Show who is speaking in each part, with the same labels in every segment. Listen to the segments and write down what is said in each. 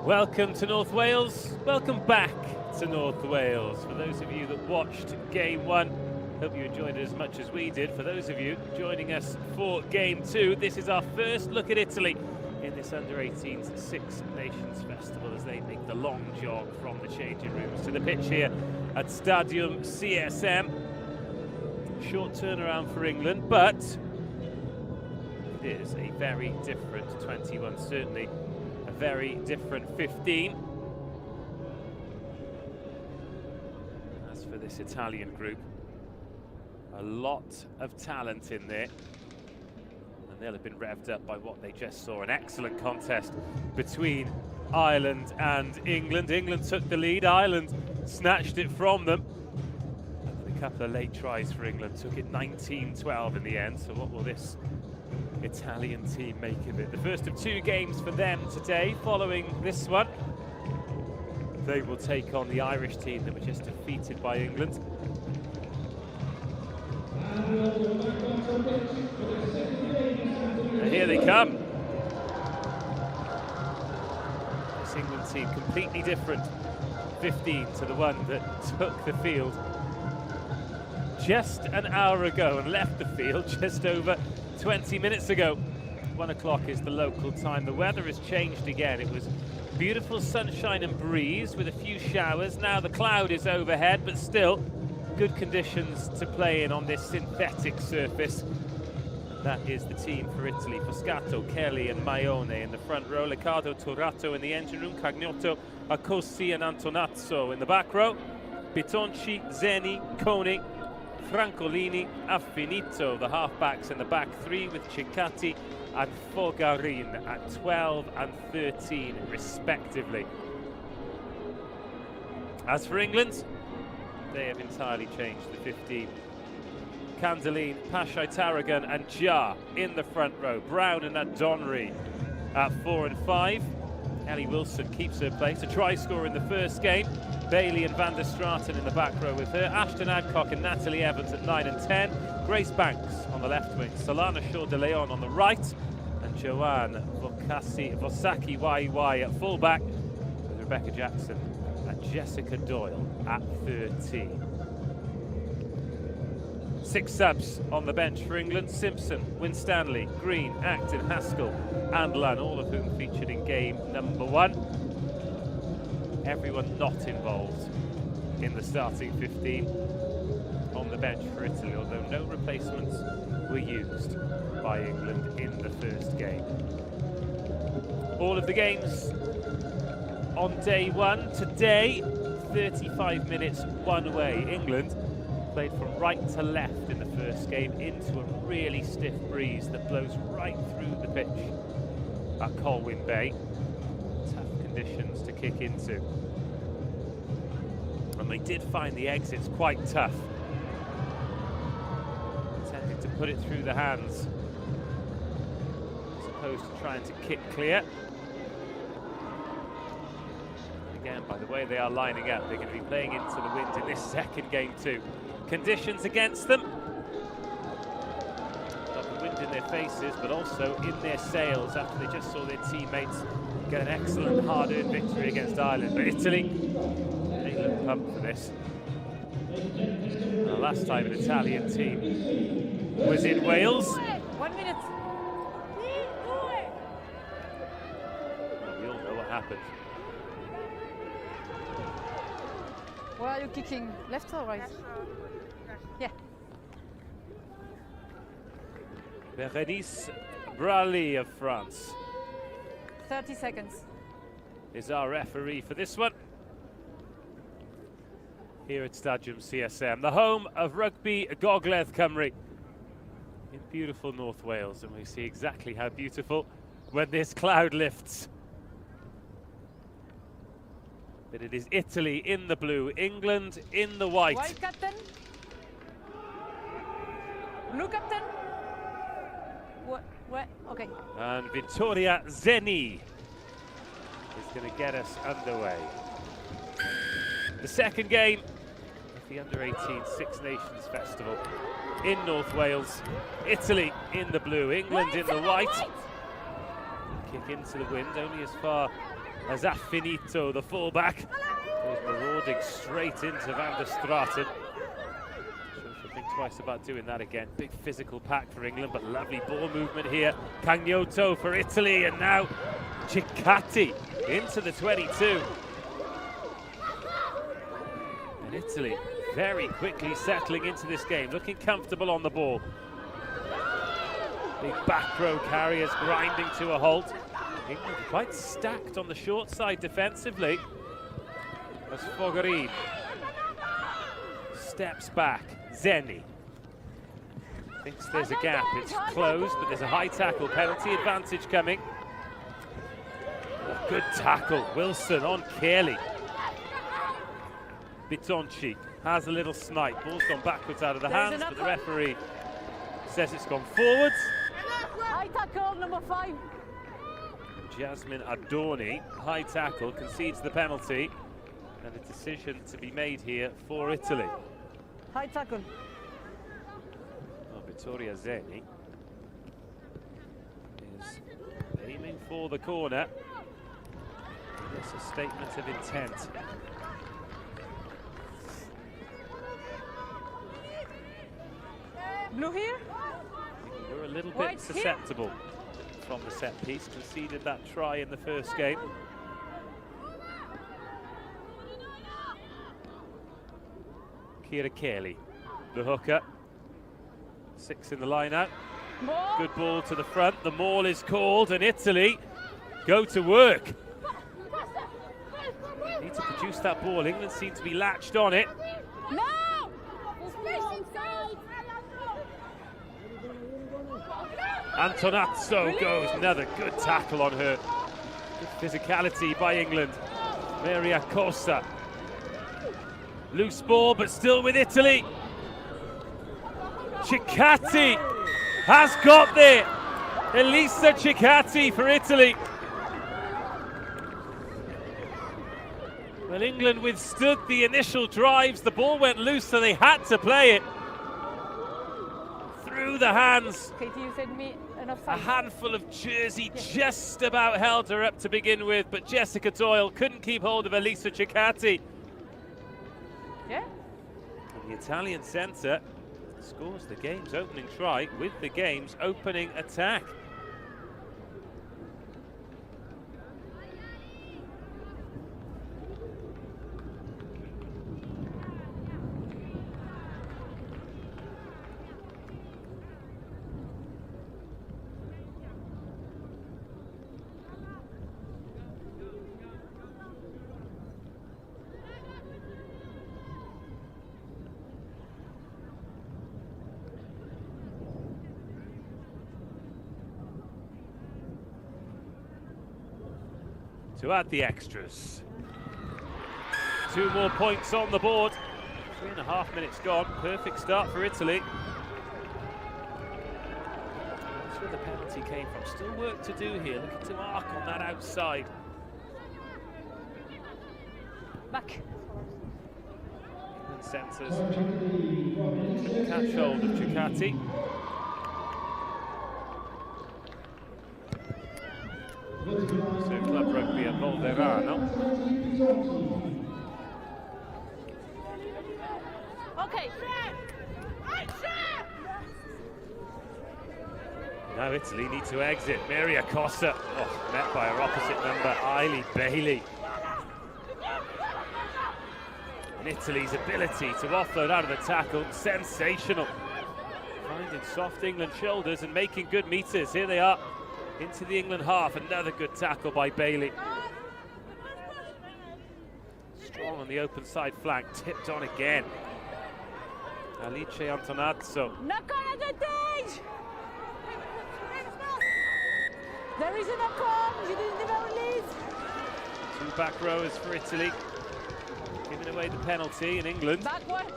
Speaker 1: Welcome to North Wales. Welcome back to North Wales. For those of you that watched Game 1, hope you enjoyed it as much as we did. For those of you joining us for Game 2, this is our first look at Italy in this Under-18s Six Nations Festival as they make the long jog from the changing rooms to the pitch here at Stadium CSM. Short turnaround for England, but it is a very different 21, certainly a very different 15. As for this Italian group, a lot of talent in there, and they'll have been revved up by what they just saw. An excellent contest between Ireland and England. England took the lead, Ireland snatched it from them. A couple of late tries for England, took it 19-12 in the end. So what will this Italian team make of it? The first of two games for them today. Following this one, they will take on the Irish team that were just defeated by England. And here they come. This England team completely different 15 to the one that took the field just an hour ago and left the field just over 20 minutes ago. 1 o'clock is the local time. The weather has changed again. It was beautiful sunshine and breeze with a few showers. Now the cloud is overhead, but still good conditions to play in on this synthetic surface. That is the team for Italy. Foscato, Kelly and Maione in the front row. Liccardo, Turrato in the engine room. Cagnotto, Acossi and Antonazzo in the back row. Bitonci, Zeni, Coney, Francolini, Affinito, the halfbacks in the back three with Ciccati and Fogarin at 12 and 13 respectively. As for England, they have entirely changed the 15. Candeline, Pashai Tarragon and Jar in the front row. Brown and Adonry at 4 and 5. Ellie Wilson keeps her place, a try scorer in the first game. Bailey and Van der Straten in the back row with her. Ashton Adcock and Natalie Evans at 9 and 10. Grace Banks on the left wing. Solana Shaw de Leon on the right. And Joanne Vosaki YY at fullback with Rebecca Jackson and Jessica Doyle at 13. 6 subs on the bench for England. Simpson, Winstanley, Green, Acton, Haskell and Lunn, all of whom featured in game number 1. Everyone not involved in the starting 15 on the bench for Italy, although no replacements were used by England in the first game. All of the games on day 1 today, 35 minutes one way. England played from right to left in the first game into a really stiff breeze that blows right through the pitch at Colwyn Bay. Tough conditions to kick into. And they did find the exits quite tough. Intending to put it through the hands as opposed to trying to kick clear. Again, by the way they are lining up, they're going to be playing into the wind in this second game too. Conditions against them. Got the wind in their faces, but also in their sails after they just saw their teammates get an excellent hard-earned victory against Ireland. But Italy, they look pumped for this. The last time an Italian team was in Wales.
Speaker 2: 1 minute.
Speaker 1: Well, we all know what happened.
Speaker 2: Where are you kicking? Left or right? Yeah.
Speaker 1: Berenice Braley of France
Speaker 2: 30 seconds.
Speaker 1: is our referee for this one. Here at Stadium CSM, the home of rugby Gogledd Cymru in beautiful North Wales, and we see exactly how beautiful when this cloud lifts. But it is Italy in the blue, England in the white.
Speaker 2: White captain. Blue captain. What? Okay.
Speaker 1: And Vittoria Zeni is going to get us underway. The second game of the Under-18 Six Nations Festival in North Wales. Italy in the blue, England in the white. Kick into the wind, only as far as Affinito, the fullback. Goes marauding straight into Van der Straten. Sure she'll think twice about doing that again. Big physical pack for England, but lovely ball movement here. Cagnoto for Italy, and now Cicatti into the 22. And Italy very quickly settling into this game, looking comfortable on the ball. Big back row carriers grinding to a halt. England quite stacked on the short side defensively. As Fogarin steps back, Zeni thinks there's a gap, it's closed, but there's a high tackle, penalty advantage coming. Good tackle, Wilson on Kelly. Bitonci has a little snipe, ball's gone backwards out of the hands, but the referee says it's gone forwards.
Speaker 2: High tackle, number 5.
Speaker 1: Jasmine Adorni, high tackle, concedes the penalty, and a decision to be made here for Italy.
Speaker 2: High tackle.
Speaker 1: Oh, Vittoria Zeni is aiming for the corner. It's a statement of intent.
Speaker 2: Blue here.
Speaker 1: We're a little bit susceptible from the set piece, conceded that try in the first game. Kira Kelly, the hooker. 6 in the line out. Good ball to the front, the maul is called, and Italy go to work. Need to produce that ball, England seem to be latched on it.
Speaker 2: No!
Speaker 1: Antonazzo goes, another good tackle on her. Good physicality by England. Maria Costa. Loose ball, but still with Italy. Cicatti has got there. Elisa Cicatti for Italy. Well, England withstood the initial drives. The ball went loose, so they had to play it. Through the hands.
Speaker 2: Katie, you said me enough
Speaker 1: A handful of jersey just about held her up to begin with, but Jessica Doyle couldn't keep hold of Elisa Cicatti.
Speaker 2: Yeah?
Speaker 1: And the Italian centre scores the game's opening try with the game's opening attack. To add the extras. 2 more points on the board. 3.5 minutes gone. Perfect start for Italy. That's where the penalty came from. Still work to do here. Looking to arc on that outside.
Speaker 2: Back.
Speaker 1: England centres. Catch hold of Cicatti. So club rugby at Volverano.
Speaker 2: Okay.
Speaker 1: Now Italy need to exit. Maria Costa, met by her opposite number, Eiley Bailey. And Italy's ability to offload out of the tackle, sensational. Finding soft England shoulders and making good meters. Here they are. Into the England half, another good tackle by Bailey. Strong on the open side flank, tipped on again. Alice Antonazzo.
Speaker 2: Knock on advantage! There is a knock on, you didn't even release.
Speaker 1: 2 back rowers for Italy. Giving away the penalty in England.
Speaker 2: Backward.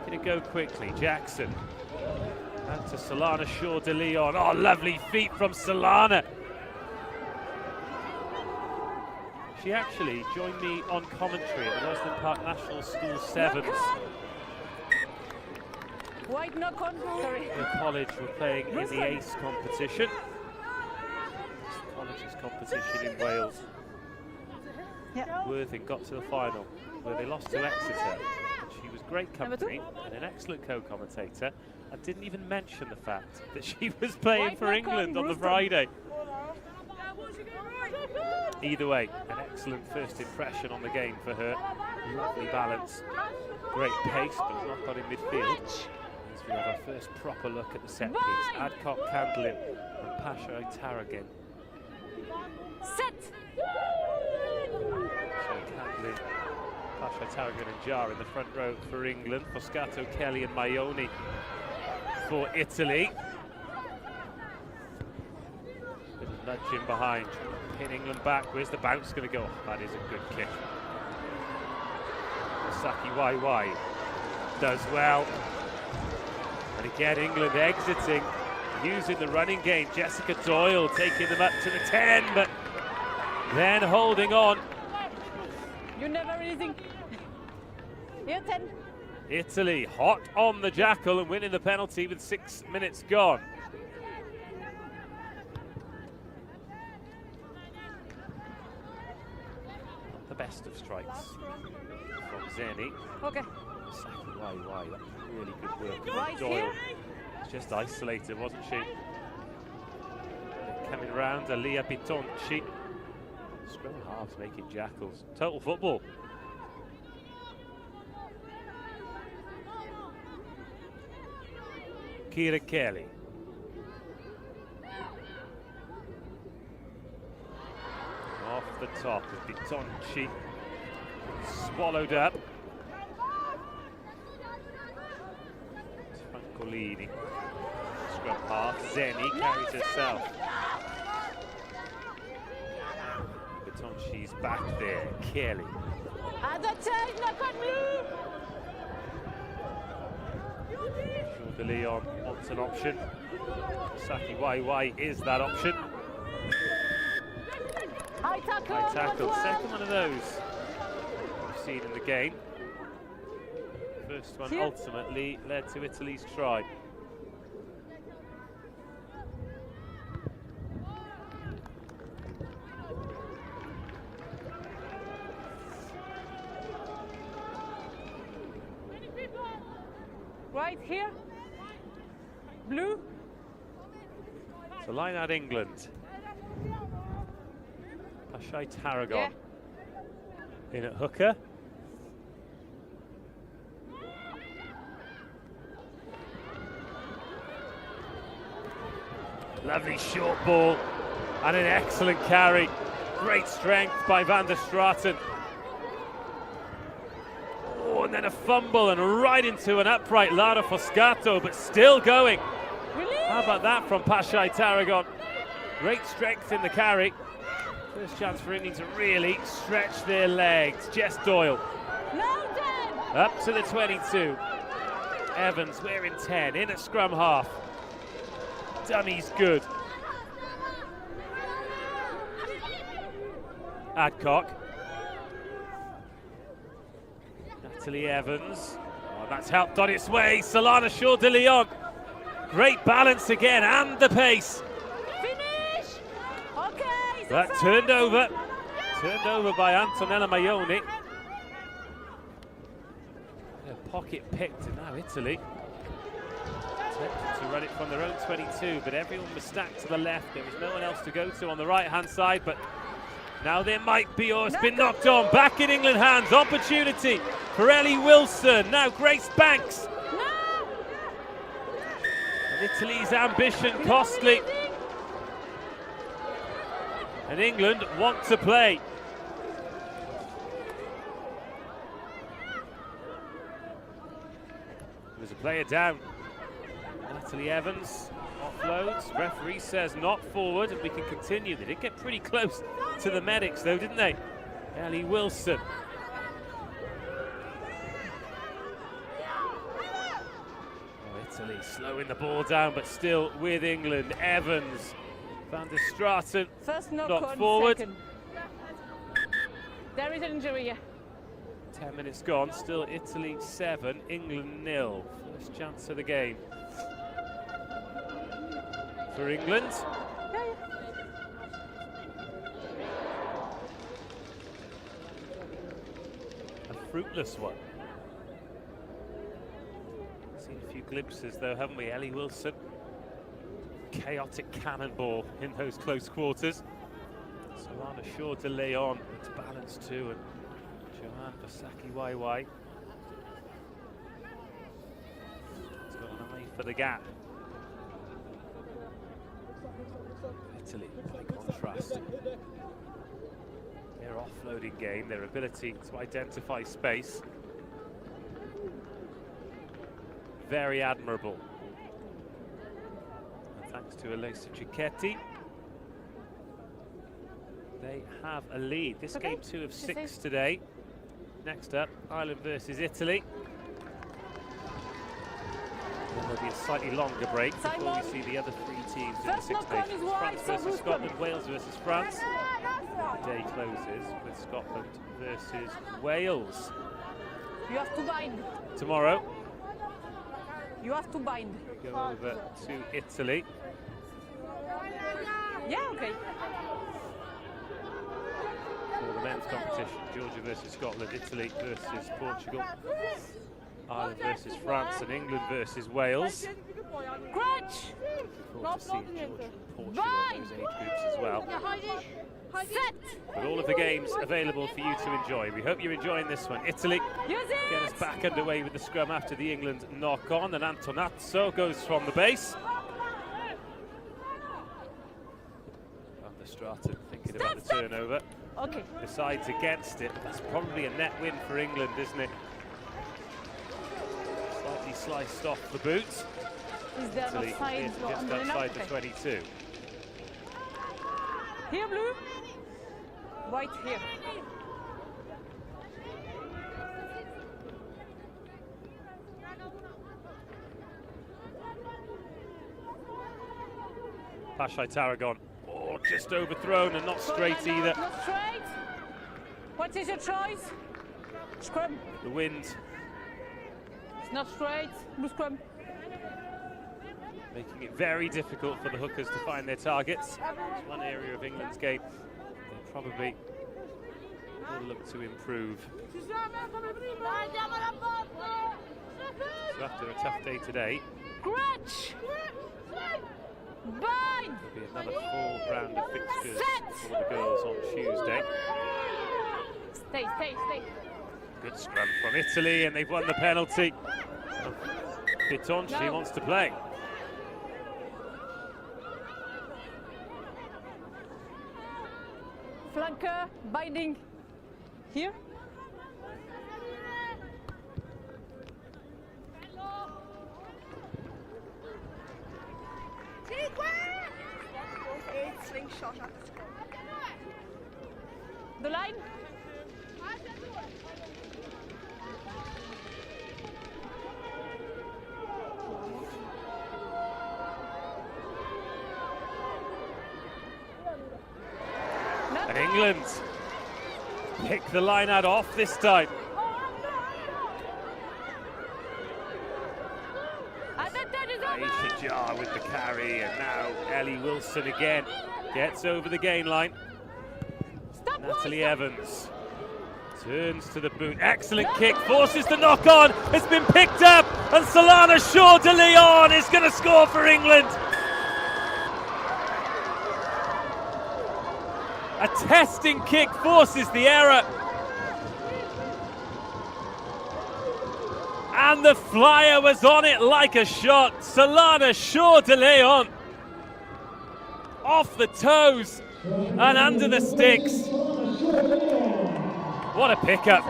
Speaker 1: Going to go quickly, Jackson. Out to Solana Shaw de Leon. Oh, lovely feet from Solana. She actually joined me on commentary at the Roslyn Park National School Sevens
Speaker 2: White knock on. Sorry.
Speaker 1: The college were playing in the ACE competition. It's the college's competition in Wales.
Speaker 2: Yeah.
Speaker 1: Worthing got to the final where they lost to Exeter. She was great company and an excellent co-commentator. I didn't even mention the fact that she was playing for England on the Friday. Either way, an excellent first impression on the game for her. Lovely balance, great pace, but not got in midfield. As we have our first proper look at the set piece. Adcock, Candlin and Pasha Tarragon.
Speaker 2: Set!
Speaker 1: So Candlin, Pasha Tarragon and Jar in the front row for England. Foscato, Kelly and Maioni for Italy. Little nudge in behind, pin England back. Where's the bounce going to go? That is a good kick. Saki YY does well. And again, England exiting, using the running game. Jessica Doyle taking them up to the 10, but then holding on.
Speaker 2: You're never releasing. You're 10.
Speaker 1: Italy hot on the jackal and winning the penalty with 6 minutes gone. Not the best of strikes from Zeni.
Speaker 2: Okay.
Speaker 1: Saki YY, that's really good work.
Speaker 2: Right
Speaker 1: Doyle
Speaker 2: here.
Speaker 1: was just isolated, wasn't she? Coming round, Alia Bitonci. Scrum halves making jackals. Total football. Kira Kelly. Off the top of Bitonci. Swallowed up. Francolini. Scrum half. Zeni carries herself. Bitonci's back there. Kelly.
Speaker 2: Other side, knock on blue.
Speaker 1: De Leon wants an option. Saki YY is that option.
Speaker 2: High tackle.
Speaker 1: High tackle. Second one of those we've seen in the game. First one ultimately led to Italy's try.
Speaker 2: Right here. Blue.
Speaker 1: So line out England. Pasha Tarragon in at hooker. Lovely short ball and an excellent carry. Great strength by Van der Straten. Oh, and then a fumble and right into an upright Lara Foscato, but still going. How about that from Pasha Tarragon? Great strength in the carry. First chance for England to really stretch their legs. Jess Doyle. Up to the 22. Evans wearing 10 in at scrum half. Dummy's good. Adcock. Natalie Evans. Oh, that's helped on its way. Solana Shaw de Leon. Great balance again and the pace.
Speaker 2: Finish. Okay.
Speaker 1: That turned over by Antonella Maioni. Pocket picked, and now Italy attempted to run it from their own 22, but everyone was stacked to the left. There was no one else to go to on the right-hand side, but now there might be, or it's been knocked on. Back in England hands, opportunity for Ellie Wilson. Now Grace Banks. And Italy's ambition costly. And England want to play. There's a player down. Natalie Evans offloads. Referee says not forward, and we can continue. They did get pretty close to the medics, though, didn't they? Ellie Wilson. Oh, Italy slowing the ball down, but still with England. Evans, Van der Straten,
Speaker 2: First knock
Speaker 1: not
Speaker 2: on
Speaker 1: forward.
Speaker 2: Second. There is an injury here.
Speaker 1: 10 minutes gone, still Italy 7, England 0. First chance of the game for England. A fruitless one. Seen a few glimpses though, haven't we? Ellie Wilson. Chaotic cannonball in those close quarters. Solana Shaw de Leon, it's balanced too, and Johan Vasaki YY. He's got an eye for the gap. Italy, by contrast, their offloading game, their ability to identify space, very admirable. And thanks to Elisa Cicchetti, they have a lead. This game 2 of 6 today. Next up, Ireland versus Italy. Then there'll be a slightly longer break before we see the other 3 teams in the Six Nations. France versus Scotland, Wales versus France. The day closes with Scotland versus Wales.
Speaker 2: You have to bind.
Speaker 1: Tomorrow.
Speaker 2: You have to bind.
Speaker 1: We go over to Italy.
Speaker 2: Yeah, okay.
Speaker 1: For the men's competition, Georgia versus Scotland, Italy versus Portugal, Ireland versus France, and England versus Wales.
Speaker 2: Crutch!
Speaker 1: Forward to see Georgia and Portugal in those age groups as well. But all of the games available for you to enjoy. We hope you're enjoying this one. Italy get us back underway with the scrum after the England knock-on, and Antonazzo goes from the base. Van der Straten thinking about the turnover.
Speaker 2: Okay.
Speaker 1: Decides against it. That's probably a net win for England, isn't it? Slightly sliced off the boot.
Speaker 2: Is there
Speaker 1: Italy
Speaker 2: outside
Speaker 1: just outside the 22.
Speaker 2: Here, blue. White here.
Speaker 1: Pashai Tarragon. Oh, just overthrown and not straight either.
Speaker 2: Not straight. What is your choice? Scrum.
Speaker 1: The wind.
Speaker 2: It's not straight. Blue scrum.
Speaker 1: Making it very difficult for the hookers to find their targets. It's one area of England's game they probably will look to improve. So after a tough day today,
Speaker 2: Crutch. Bind.
Speaker 1: there'll be another full round of fixtures for the girls on Tuesday.
Speaker 2: Stay.
Speaker 1: Good scrum from Italy, and they've won the penalty. Bitonci wants to play.
Speaker 2: Flanker, binding. Here. The line.
Speaker 1: And England pick the line out off this time. Aisha Jar with the carry, and now Ellie Wilson again gets over the gain line. Natalie Evans turns to the boot. Excellent kick, forces the knock on. It's been picked up, and Solana Shaw de Leon is going to score for England. A testing kick forces the error. And the flyer was on it like a shot. Solana Shaw de Leon off the toes and under the sticks. What a pickup.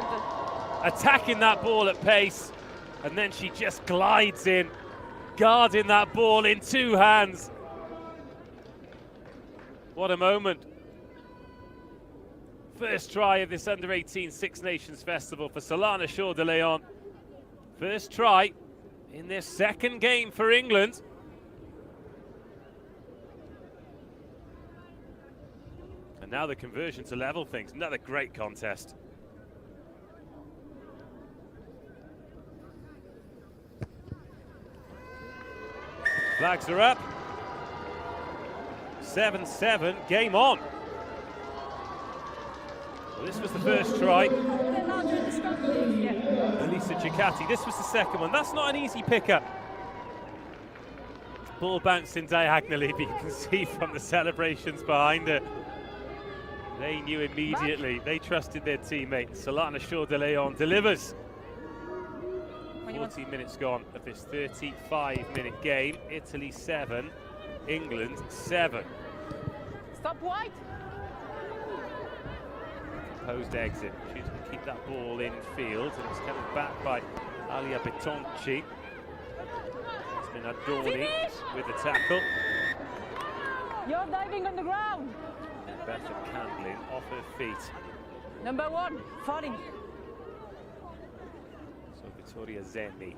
Speaker 1: Attacking that ball at pace, and then she just glides in, guarding that ball in 2 hands. What a moment. First try of this Under-18 Six Nations Festival for Solana Shaw de Leon. First try in their second game for England. And now the conversion to level things. Another great contest. Flags are up. 7-7, game on. Well, this was the first try. Elisa Cicatti, this was the second one. That's not an easy pickup. Ball bouncing diagonally, but you can see from the celebrations behind it. They knew immediately. They trusted their teammate. Solana Shaw de Leon delivers. 14 minutes gone of this 35-minute game. Italy 7, England 7.
Speaker 2: Stop wide.
Speaker 1: Proposed exit. Choosing to keep that ball in field, and it's coming back by Alia Betonci. It's been Adorni with the tackle.
Speaker 2: You're diving on the ground.
Speaker 1: Better Candlin off her feet.
Speaker 2: Number 1, falling.
Speaker 1: So Vittoria Zenni.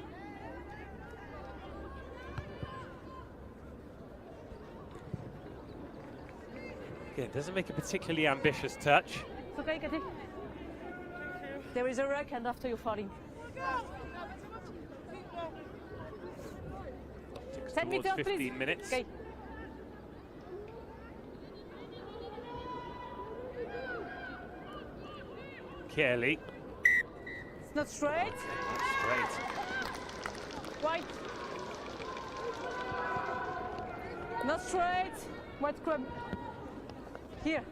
Speaker 1: Again, doesn't make a particularly ambitious touch.
Speaker 2: It's okay, Katy. There is a ruck, and after you're falling. 10 meters,
Speaker 1: 15
Speaker 2: please.
Speaker 1: minutes.
Speaker 2: Okay.
Speaker 1: Kelly.
Speaker 2: It's not straight.
Speaker 1: Straight.
Speaker 2: White. Not straight. White scrum. Here.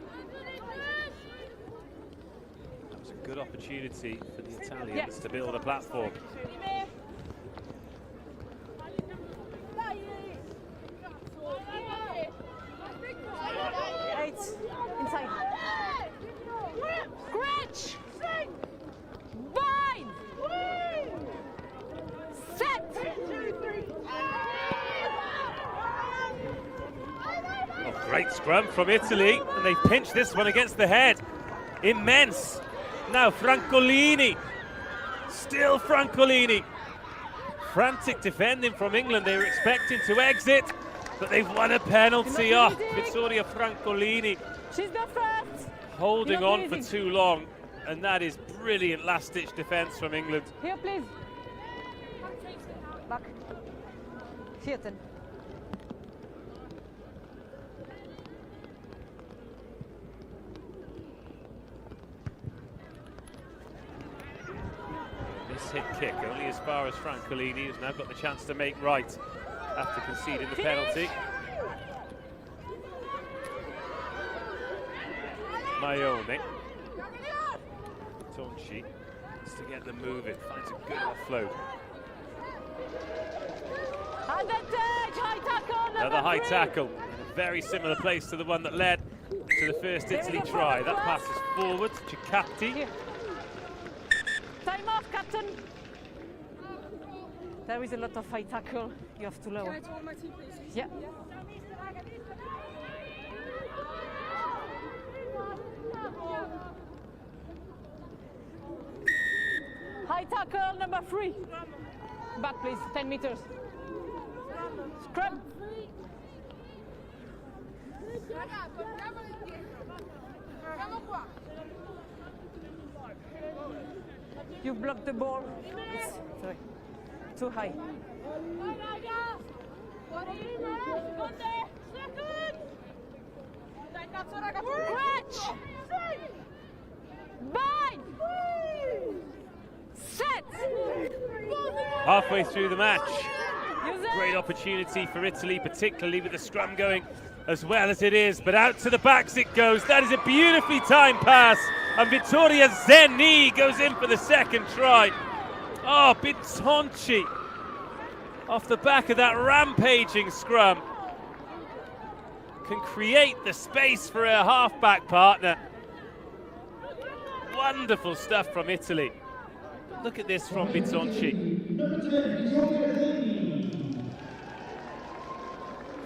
Speaker 1: That was a good opportunity for the Italians to build a platform.
Speaker 2: Inside. Scratch! Bind! Set!
Speaker 1: Oh, great scrum from Italy, and they pinch this one against the head. Immense. Now Francolini. Still Francolini. Frantic defending from England. They were expecting to exit, but they've won a penalty off. Vittoria Francolini.
Speaker 2: She's the first.
Speaker 1: Holding on for too long, and that is brilliant last-ditch defence from England.
Speaker 2: Here, please. Back. Here, then.
Speaker 1: This hit kick only as far as Francolini, who's now got the chance to make right after conceding the penalty. Maione. Tonchi needs to get them moving, finds a good offload.
Speaker 2: Advantage, high tackle,
Speaker 1: Another high tackle in a very similar place to the one that led to the first Italy try. That passes forward to Cicatti.
Speaker 2: Time off, captain. There is a lot of high tackle. You have to lower.
Speaker 3: Can I talk my team, please?
Speaker 2: Yeah. High tackle, number 3. Back, please. 10 meters. Scrum. You blocked the ball. It's sorry. Too high. Scratch. Bind. Set.
Speaker 1: Halfway through the match. Great opportunity for Italy, particularly with the scrum going as well as it is, but out to the backs it goes. That is a beautifully timed pass, and Vittoria Zenni goes in for the second try. Oh, Betonci off the back of that rampaging scrum can create the space for her halfback partner. Wonderful stuff from Italy. Look at this from Betonci.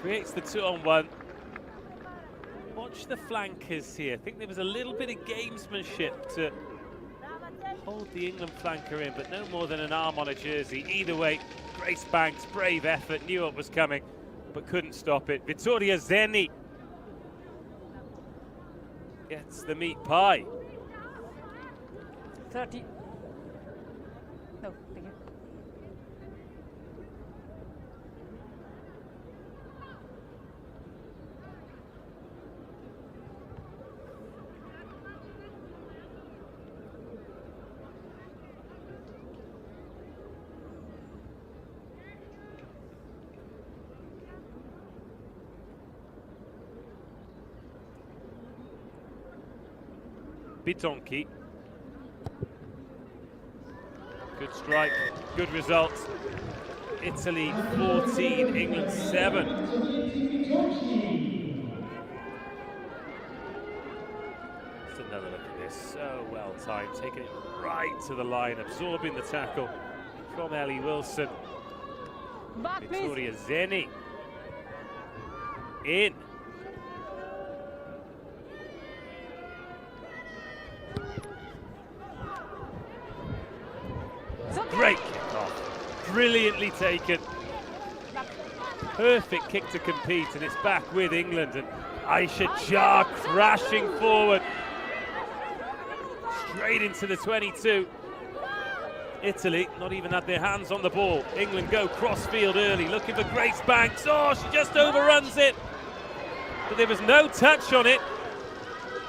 Speaker 1: Creates the 2-on-1. Watch the flankers here. I think there was a little bit of gamesmanship to hold the England flanker in, but no more than an arm on a jersey. Either way, Grace Banks, brave effort, knew what was coming, but couldn't stop it. Vittoria Zenni gets the meat pie.
Speaker 2: 30. No, thank you.
Speaker 1: Bitonki. Good strike, good result. Italy 14, England 7. Just another look at this, so well timed, taking it right to the line, absorbing the tackle from Ellie Wilson.
Speaker 2: Back,
Speaker 1: Victoria Zeni in. Great kick-off, brilliantly taken. Perfect kick to compete, and it's back with England, and Aisha Jar crashing forward. Straight into the 22. Italy not even had their hands on the ball. England go cross-field early, looking for Grace Banks. Oh, she just overruns it. But there was no touch on it.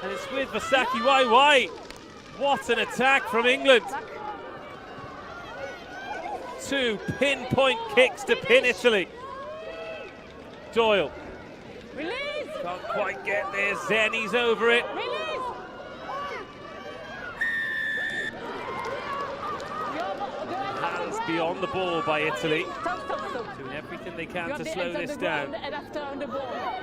Speaker 1: And it's with Vasaki Waiwai. What an attack from England. 2 pinpoint kicks to pin Italy. Doyle.
Speaker 2: Release.
Speaker 1: Can't quite get there. Zeni's over it.
Speaker 2: Release.
Speaker 1: Hands beyond the ball by Italy.
Speaker 2: Stop.
Speaker 1: Doing everything they can
Speaker 2: You
Speaker 1: to
Speaker 2: have the
Speaker 1: slow
Speaker 2: hands on
Speaker 1: this
Speaker 2: the
Speaker 1: down.
Speaker 2: ground and after on the ball.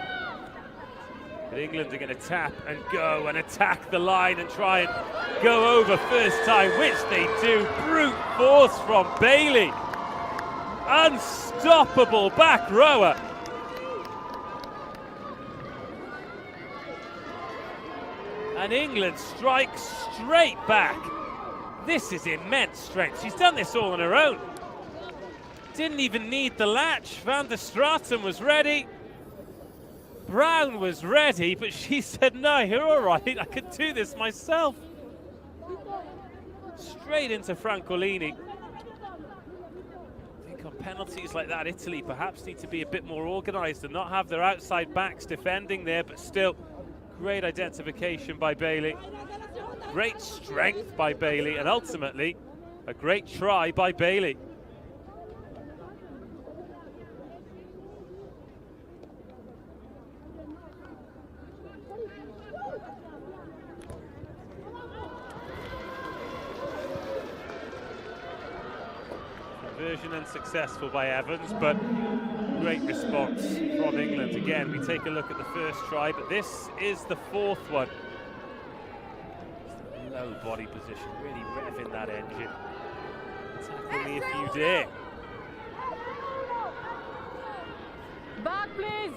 Speaker 1: But England are going to tap and go and attack the line and try and go over first time, which they do. Brute force from Bailey. Unstoppable back rower. And England strikes straight back. This is immense strength. She's done this all on her own. Didn't even need the latch. Van der Straten was ready. Brown was ready, but she said, no, you're all right. I can do this myself. Straight into Francolini. I think on penalties like that, Italy perhaps need to be a bit more organised and not have their outside backs defending there, but still, great identification by Bailey. Great strength by Bailey, and ultimately, a great try by Bailey. Conversion unsuccessful by Evans, but great response from England. Again, we take a look at the first try, but this is the fourth one. Low body position, really revving that engine. Tackle me if you dare.
Speaker 2: Back, please.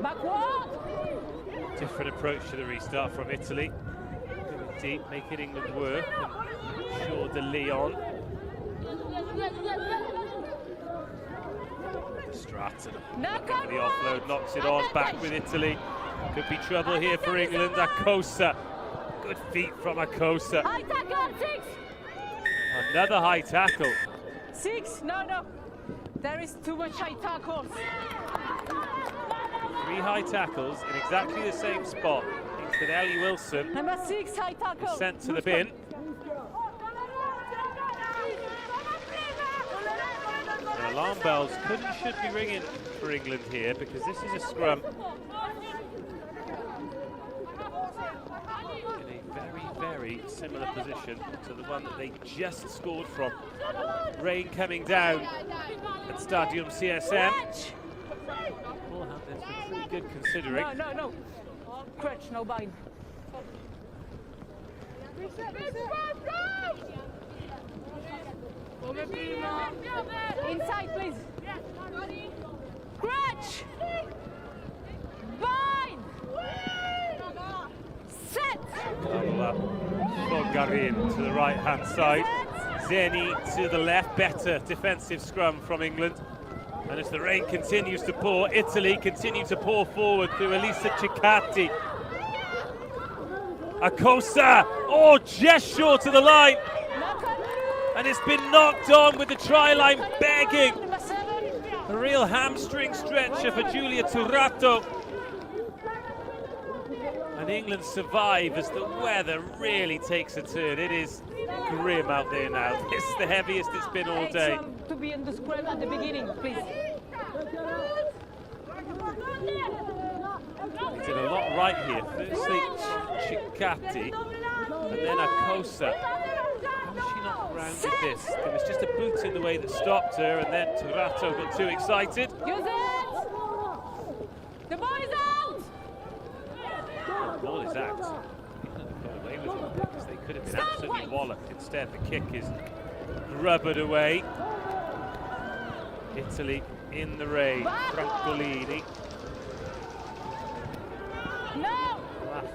Speaker 2: Backward.
Speaker 1: Different approach to the restart from Italy. Going deep, making England work. And Shaw de Leon. Stratton looking for the offload, knocks it on, back with Italy. Could be trouble here for England. Acosta. Good feet from Acosta.
Speaker 2: High tackle, 6.
Speaker 1: Another high tackle.
Speaker 2: 6, no. There is too much high tackles.
Speaker 1: 3 high tackles in exactly the same spot. Means that Ellie Wilson
Speaker 2: Number 6, high tackle.
Speaker 1: is sent to the bin. The alarm bells should be ringing for England here, because this is a scrum in a very, very similar position to the one that they just scored from. Rain coming down at Stadium CSM. Ball handling's been pretty good considering.
Speaker 2: No. Crutch, no bind. Inside, please. Crutch. Bind. Set.
Speaker 1: Double up. Bogarin to the right-hand side. Zeni to the left. Better defensive scrum from England. And as the rain continues to pour, Italy continue to pour forward through Elisa Ciccatti. Acosta, oh, just short of the line. And it's been knocked on with the try line begging. A real hamstring stretcher for Giulia Turrato. And England survive as the weather really takes a turn. It is grim out there now. This is the heaviest it's been all day.
Speaker 2: To be in the scrum at the beginning, please.
Speaker 1: He did a lot right here. Firstly, Chikati, and then Akosa. How has she not grounded this? There was just a boot in the way that stopped her, and then Turato got too excited.
Speaker 2: Use it! The ball is out!
Speaker 1: The ball is out. Got away with it because they could have been absolutely walloped. Instead, the kick is grubbered away. Italy in the rain. Francolini.
Speaker 2: No!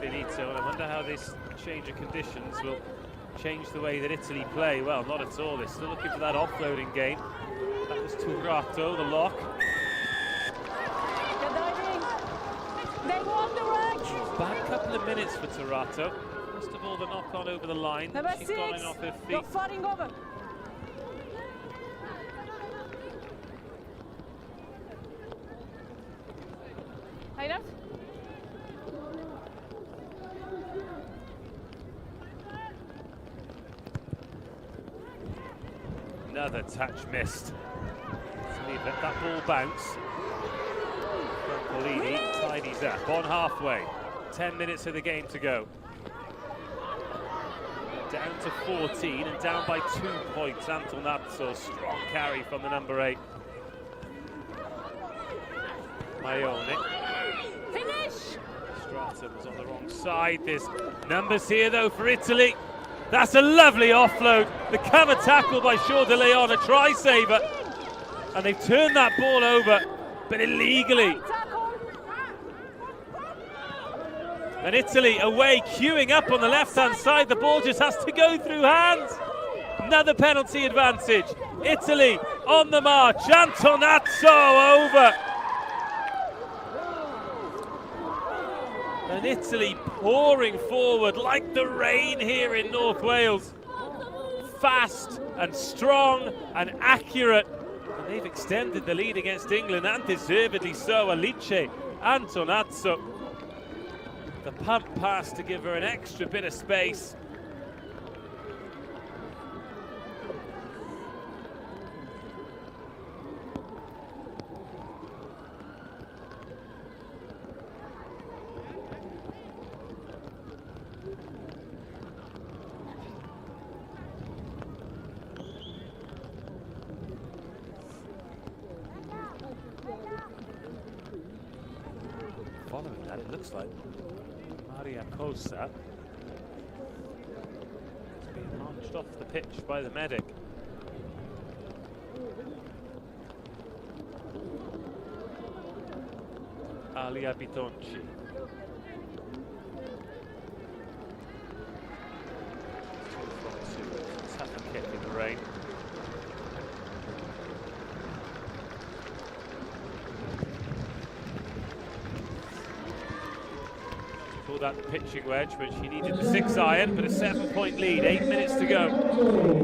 Speaker 1: Finito, and I wonder how this change of conditions will change the way that Italy play. Well, not at all. They're still looking for that offloading game. That was Turato, the lock.
Speaker 2: They want the ruck!
Speaker 1: Bad couple of minutes for Turato. First of all, the knock on over the line.
Speaker 2: Number
Speaker 1: She's
Speaker 2: 6,
Speaker 1: gone off her feet.
Speaker 2: you're falling over. High enough?
Speaker 1: Another touch missed. Let that ball bounce. Francolini tidies up on halfway. 10 minutes of the game to go. Down to 14 and down by 2 points. Antonazzo, strong carry from the number 8. Maione.
Speaker 2: Finish!
Speaker 1: Strata was on the wrong side. There's numbers here though for Italy. That's a lovely offload. The cover tackle by Shaw de Leon, a try saver. And they've turned that ball over, but illegally. And Italy away, queuing up on the left-hand side. The ball just has to go through hands. Another penalty advantage. Italy on the march. Antonazzo over. And Italy pouring forward like the rain here in North Wales. Fast and strong and accurate. And they've extended the lead against England, and deservedly so. Alice Antonazzo. The pump pass to give her an extra bit of space. Following that, it looks like Maria Cosa has been launched off the pitch by the medic. Alia Bitonci. Tough kick in the rain. Pulled out the pitching wedge, but she needed the 6 iron, but a 7-point lead, 8 minutes to go.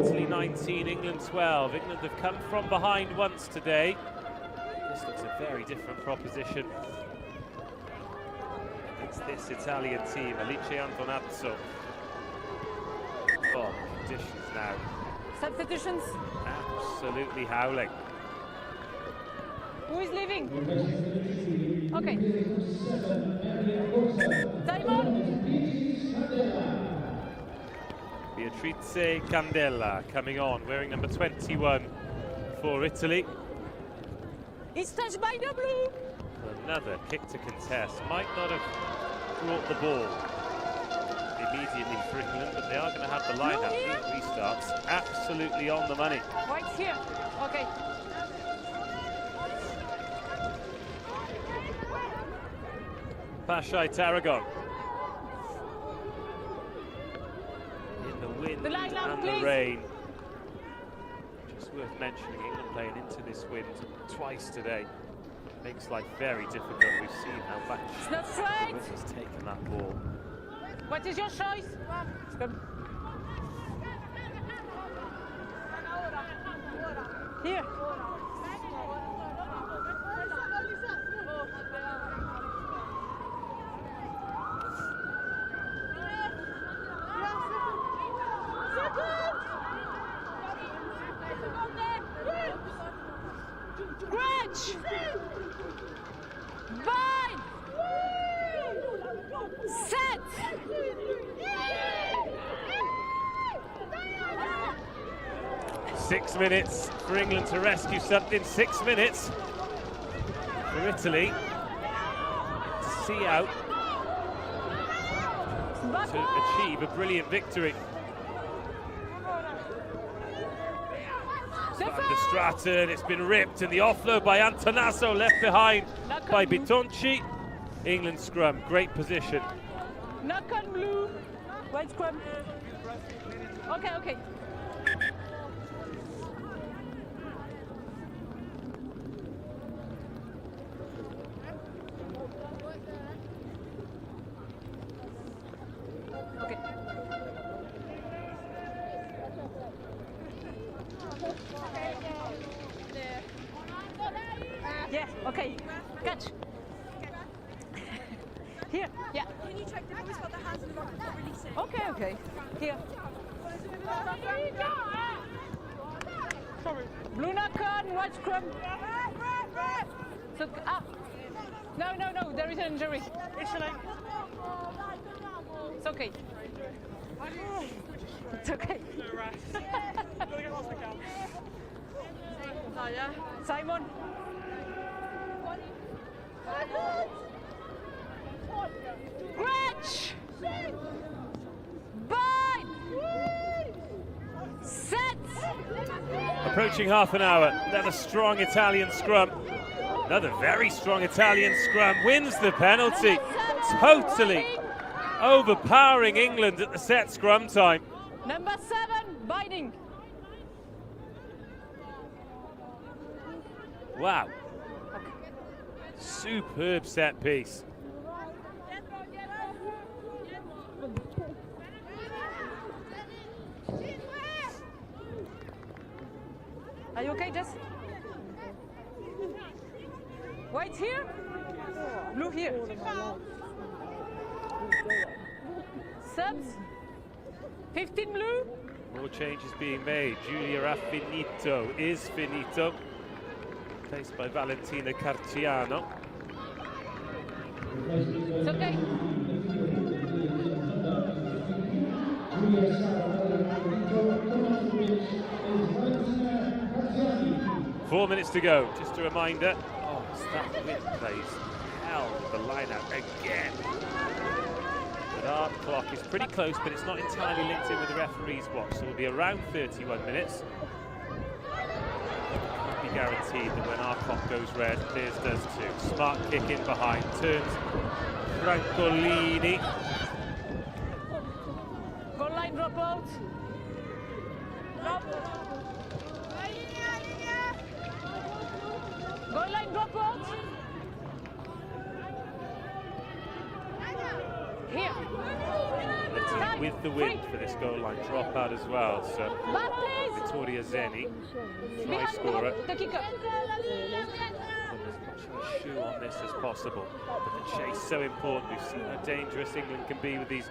Speaker 1: Italy 19, England 12. England have come from behind once today. This looks a very different proposition. It's this Italian team, Alice Antonazzo. Oh, conditions now.
Speaker 2: Substitutions?
Speaker 1: Absolutely howling.
Speaker 2: Who is leaving? Okay. Time on.
Speaker 1: Beatrice Candela coming on, wearing number 21 for Italy.
Speaker 2: It's touched by the blue.
Speaker 1: Another kick to contest. Might not have brought the ball immediately for England, but they are going to have the line-up. These restarts absolutely on the money.
Speaker 2: Right here. Okay.
Speaker 1: Pashai Tarragon. In the wind and the rain. Just worth mentioning, England playing into this wind twice today. Makes life very difficult. We've seen how much the wind has taken that ball.
Speaker 2: What is your choice? Here.
Speaker 1: 6 minutes for England to rescue something. 6 minutes for Italy to see out, to achieve a brilliant victory. Van der Straten, it's been ripped, and the offload by Antonasso left behind by Bitonci. England scrum, great position.
Speaker 2: Knock on blue, white scrum. Okay, okay. Okay. Yeah, okay. Catch. Here, yeah.
Speaker 3: Can you check they've always got their hands in the rocket, not release it?
Speaker 2: Okay, okay. Here.
Speaker 3: Sorry.
Speaker 2: Blue knock on, white scrum. So, no, there is an injury. It's okay. It's okay. Simon. Gretch! Bind! Set!
Speaker 1: Approaching half an hour, another strong Italian scrum. Another very strong Italian scrum wins the penalty. Totally overpowering England at the set scrum time.
Speaker 2: Number 7, binding.
Speaker 1: Wow. Superb set piece.
Speaker 2: Are you okay, Jess? White here, blue here. Subs, 15 blue.
Speaker 1: More changes being made. Giulia Raffinito is finito, replaced by Valentina Carciano.
Speaker 2: It's okay.
Speaker 1: 4 minutes to go. Just a reminder. Oh, that win plays hell with the line-out again. But our clock is pretty close, but it's not entirely linked in with the referee's watch, so it'll be around 31 minutes. Can't be guaranteed that when our clock goes red, theirs does too. Smart kick in behind, turns Francolini.
Speaker 2: Goal line drop out. Goal line drop out. Here.
Speaker 1: Italy with the win for this goal line dropout as well. So Vittoria Zeni, try scorer,
Speaker 2: The kicker.
Speaker 1: put as much of a shoe on this as possible. But the chase so important. We've seen how dangerous England can be with these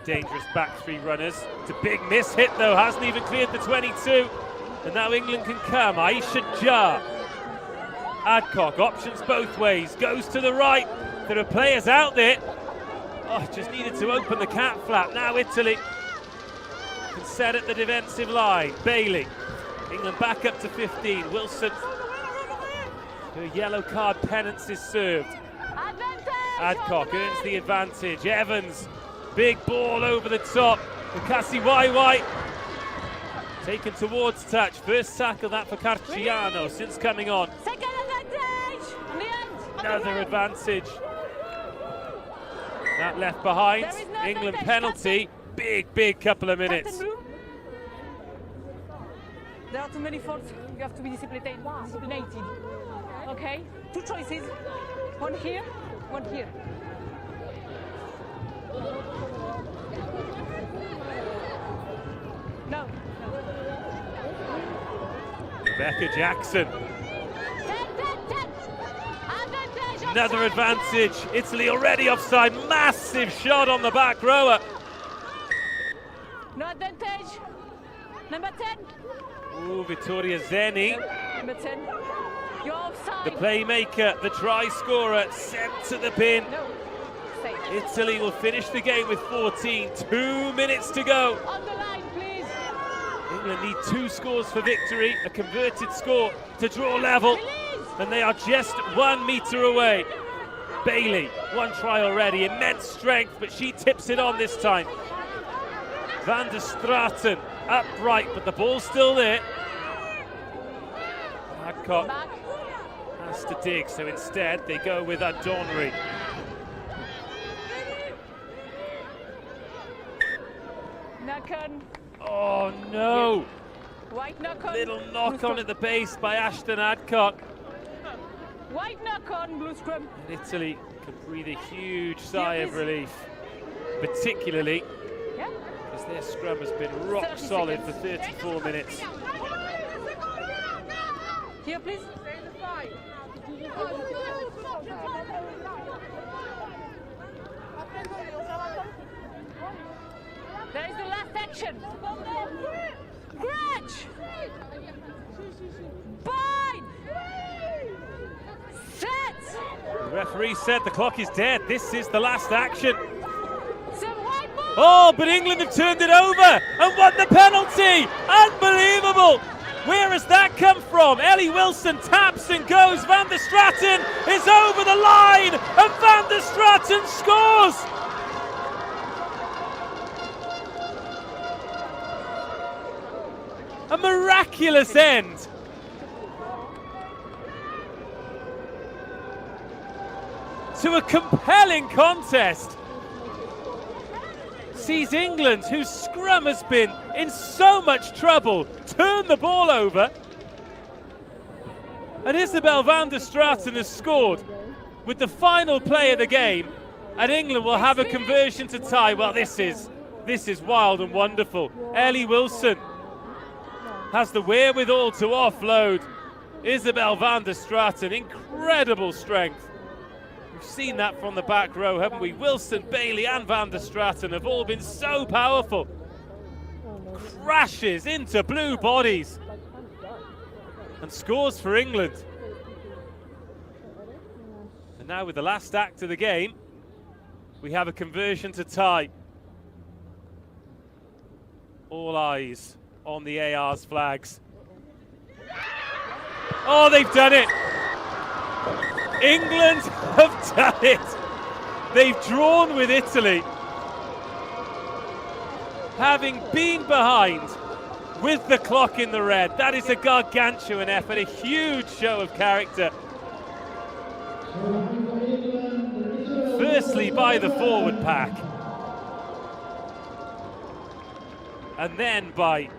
Speaker 1: dangerous back three runners. It's a big miss hit though, hasn't even cleared the 22. And now England can come. Aisha Jar. Adcock, options both ways, goes to the right. There are players out there. Oh, just needed to open the cat flap. Now Italy can set at the defensive line. Bailey, England back up to 15. Wilson, her yellow card penance is served. Adcock earns the advantage. Evans, big ball over the top. Mukasi Waiwai taken towards touch. First tackle that for Carciano since coming on.
Speaker 2: Second advantage. On the end.
Speaker 1: Another advantage. That left behind.
Speaker 2: No
Speaker 1: England
Speaker 2: advantage.
Speaker 1: penalty. Big couple of minutes.
Speaker 2: Captain Blue. There are too many faults. You have to be disciplined. Okay. Two choices. One here, one here. No.
Speaker 1: Rebecca Jackson.
Speaker 2: 10. Advantage.
Speaker 1: Another advantage. Italy already offside. Massive shot on the back rower.
Speaker 2: No advantage. Number 10.
Speaker 1: Ooh, Vittoria Zeni.
Speaker 2: Number 10. You're offside.
Speaker 1: The playmaker, the try scorer, sent to the pin.
Speaker 2: No. Safe.
Speaker 1: Italy will finish the game with 14. 2 minutes to go.
Speaker 2: On the line, please.
Speaker 1: England need 2 scores for victory, a converted score to draw level, and they are just 1 metre away. Bailey, 1 try already, immense strength, but she tips it on this time. Van der Straten upright, but the ball's still there. Adcock has to dig, so instead they go with Adonry.
Speaker 2: Knock-on.
Speaker 1: Oh no!
Speaker 2: White knock-on.
Speaker 1: Little knock-on at the base by Ashton Adcock.
Speaker 2: White knock-on, blue scrum.
Speaker 1: And Italy can breathe a huge sigh of relief, particularly because their scrum has been rock solid for 34 minutes.
Speaker 2: Here, please. There is the last action. Scratch. Bind. Set.
Speaker 1: The referee said the clock is dead. This is the last action.
Speaker 2: Some white ball.
Speaker 1: Oh, but England have turned it over and won the penalty. Unbelievable. Where has that come from? Ellie Wilson taps and goes. Van der Straten is over the line and Van der Straten scores. A miraculous end. To a compelling contest. Sees England, whose scrum has been in so much trouble, turn the ball over. And Isabel van der Straten has scored with the final play of the game, and England will have a conversion to tie. Well, this is wild and wonderful. Ellie Wilson has the wherewithal to offload Isabel van der Straten. Incredible strength. We've seen that from the back row, haven't we? Wilson, Bailey and van der Straten have all been so powerful. Crashes into blue bodies and scores for England. And now with the last act of the game, we have a conversion to tie. All eyes on the AR's flags. Oh, they've done it! England have done it! They've drawn with Italy. Having been behind with the clock in the red. That is a gargantuan effort, a huge show of character. Firstly by the forward pack. And then by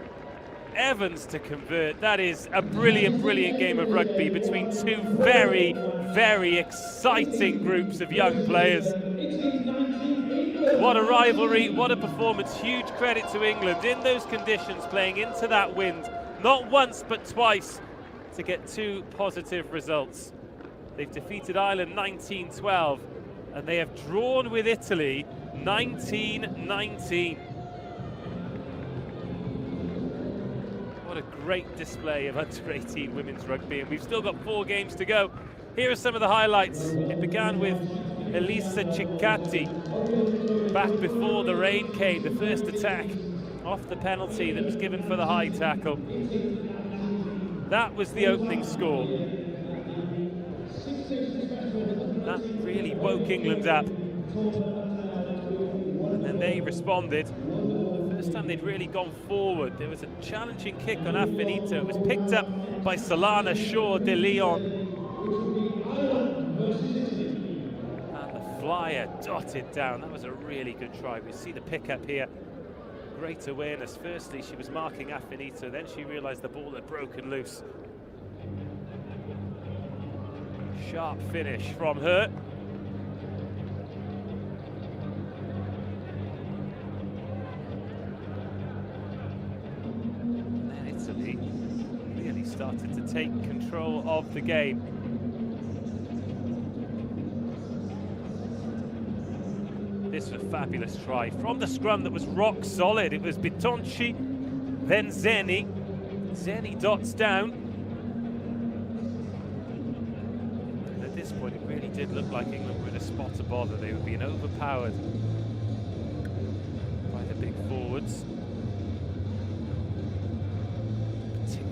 Speaker 1: Evans to convert. That is a brilliant, brilliant game of rugby between 2 very, very exciting groups of young players. What a rivalry, what a performance. Huge credit to England in those conditions, playing into that wind, not once but twice, to get 2 positive results. They've defeated Ireland 19-12, and they have drawn with Italy 19-19. What a great display of under-18 women's rugby, and we've still got 4 games to go. Here are some of the highlights. It began with Elisa Ciccatti back before the rain came, the first attack off the penalty that was given for the high tackle. That was the opening score. That really woke England up. And then they responded. First time they'd really gone forward. There was a challenging kick on Affinito. It was picked up by Solana Shaw de Leon. And the flyer dotted down. That was a really good try. We see the pickup here. Great awareness. Firstly, she was marking Affinito. Then she realized the ball had broken loose. Sharp finish from her. Really started to take control of the game. This was a fabulous try from the scrum that was rock solid. It was Bitonci, then Zeni. Zeni dots down. And at this point, it really did look like England were in a spot to bother. They were being overpowered by the big forwards.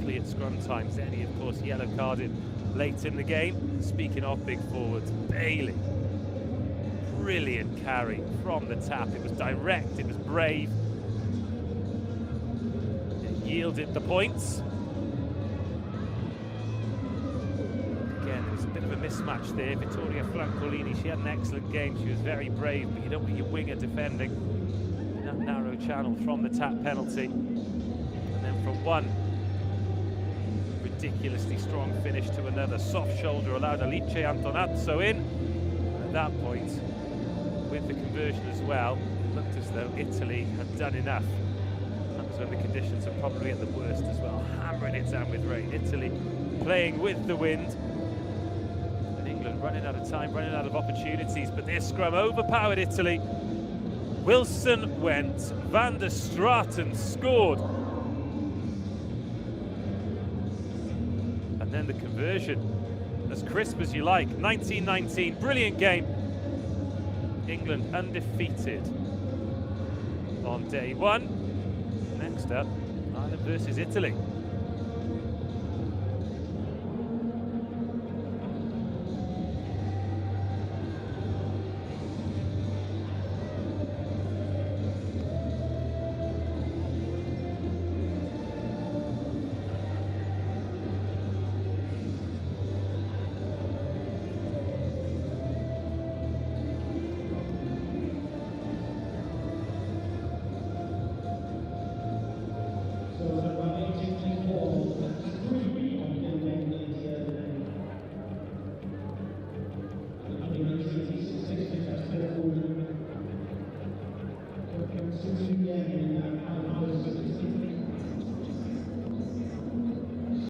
Speaker 1: quickly at scrum times. Then he, of course, yellow carded late in the game. Speaking of big forwards, Bailey. Brilliant carry from the tap. It was direct, it was brave. It yielded the points. Again, there was a bit of a mismatch there. Vittoria Francolini, she had an excellent game. She was very brave, but you don't want your winger defending in that narrow channel from the tap penalty. And then from one ridiculously strong finish to another, soft shoulder allowed Alice Antonazzo in. And at that point, with the conversion as well, it looked as though Italy had done enough. That was when the conditions were probably at the worst as well, hammering it down with rain. Italy playing with the wind. And England running out of time, running out of opportunities, but their scrum overpowered Italy. Wilson went, Van der Straten scored. And then the conversion, as crisp as you like, 1919, brilliant game. England undefeated on day one. Next up, Ireland versus Italy.